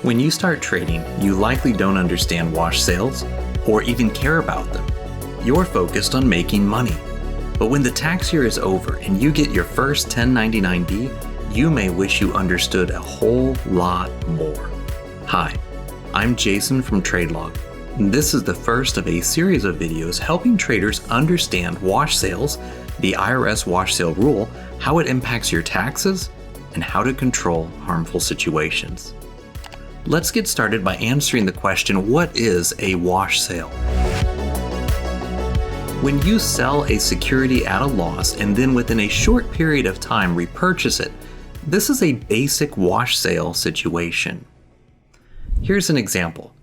When you start trading, you likely don't understand wash sales or even care about them. You're focused on making money. But when the tax year is over and you get your first 1099-D, you may wish you understood a whole lot more. Hi, I'm Jason from TradeLog. This is the first of a series of videos helping traders understand wash sales, the IRS wash sale rule, how it impacts your taxes, and how to control harmful situations. Let's get started by answering the question, what is a wash sale? When you sell a security at a loss and then within a short period of time repurchase it, this is a basic wash sale situation. Here's an example.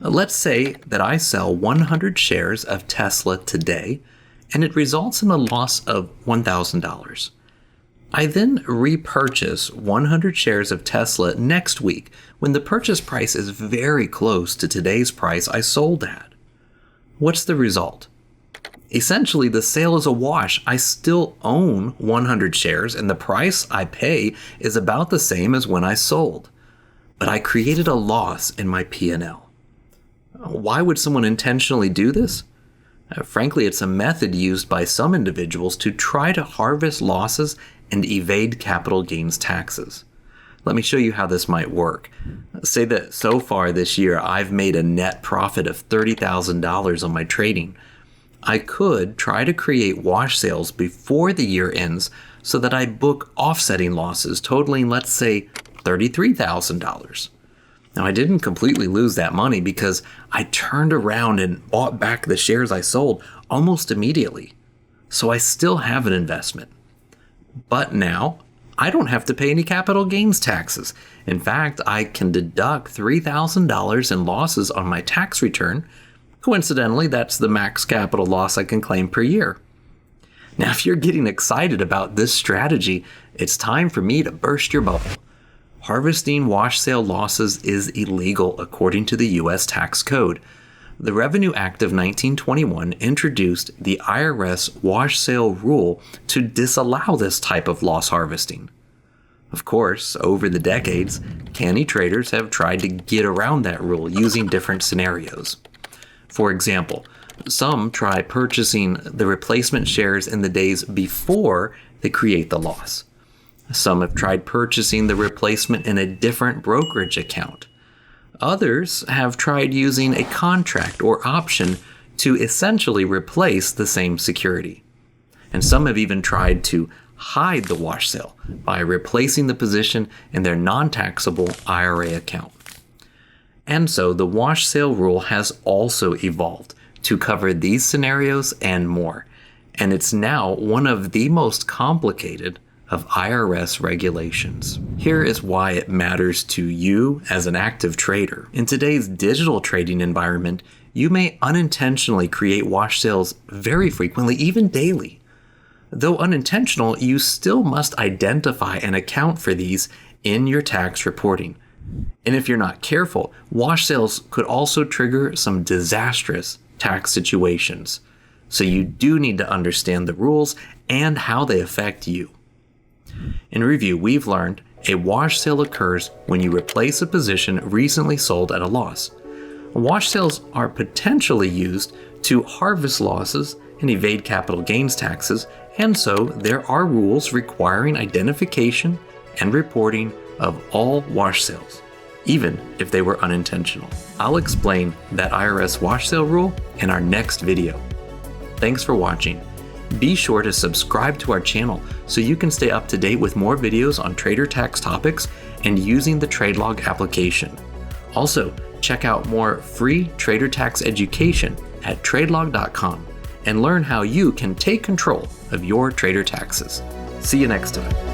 Let's say that I sell 100 shares of Tesla today and it results in a loss of $1,000. I then repurchase 100 shares of Tesla next week when the purchase price is very close to today's price I sold at. What's the result? Essentially, the sale is a wash. I still own 100 shares and the price I pay is about the same as when I sold. But I created a loss in my P&L. Why would someone intentionally do this? Frankly, it's a method used by some individuals to try to harvest losses and evade capital gains taxes. Let me show you how this might work. Say that so far this year, I've made a net profit of $30,000 on my trading. I could try to create wash sales before the year ends so that I book offsetting losses totaling, let's say, $33,000. Now, I didn't completely lose that money because I turned around and bought back the shares I sold almost immediately. So I still have an investment. But now, I don't have to pay any capital gains taxes. In fact, I can deduct $3,000 in losses on my tax return. Coincidentally, that's the max capital loss I can claim per year. Now, if you're getting excited about this strategy, it's time for me to burst your bubble. Harvesting wash sale losses is illegal according to the U.S. tax code. The Revenue Act of 1921 introduced the IRS wash sale rule to disallow this type of loss harvesting. Of course, over the decades, canny traders have tried to get around that rule using different scenarios. For example, some try purchasing the replacement shares in the days before they create the loss. Some have tried purchasing the replacement in a different brokerage account. Others have tried using a contract or option to essentially replace the same security. And some have even tried to hide the wash sale by replacing the position in their non-taxable IRA account. And so the wash sale rule has also evolved to cover these scenarios and more. And it's now one of the most complicated of IRS regulations. Here is why it matters to you as an active trader. In today's digital trading environment, you may unintentionally create wash sales very frequently, even daily. Though unintentional, you still must identify and account for these in your tax reporting. And if you're not careful, wash sales could also trigger some disastrous tax situations. So you do need to understand the rules and how they affect you. In review, we've learned a wash sale occurs when you replace a position recently sold at a loss. Wash sales are potentially used to harvest losses and evade capital gains taxes, and so there are rules requiring identification and reporting of all wash sales, even if they were unintentional. I'll explain that IRS wash sale rule in our next video. Thanks for watching. Be sure to subscribe to our channel so you can stay up to date with more videos on trader tax topics and using the TradeLog application. Also, check out more free trader tax education at tradelog.com and learn how you can take control of your trader taxes. See you next time.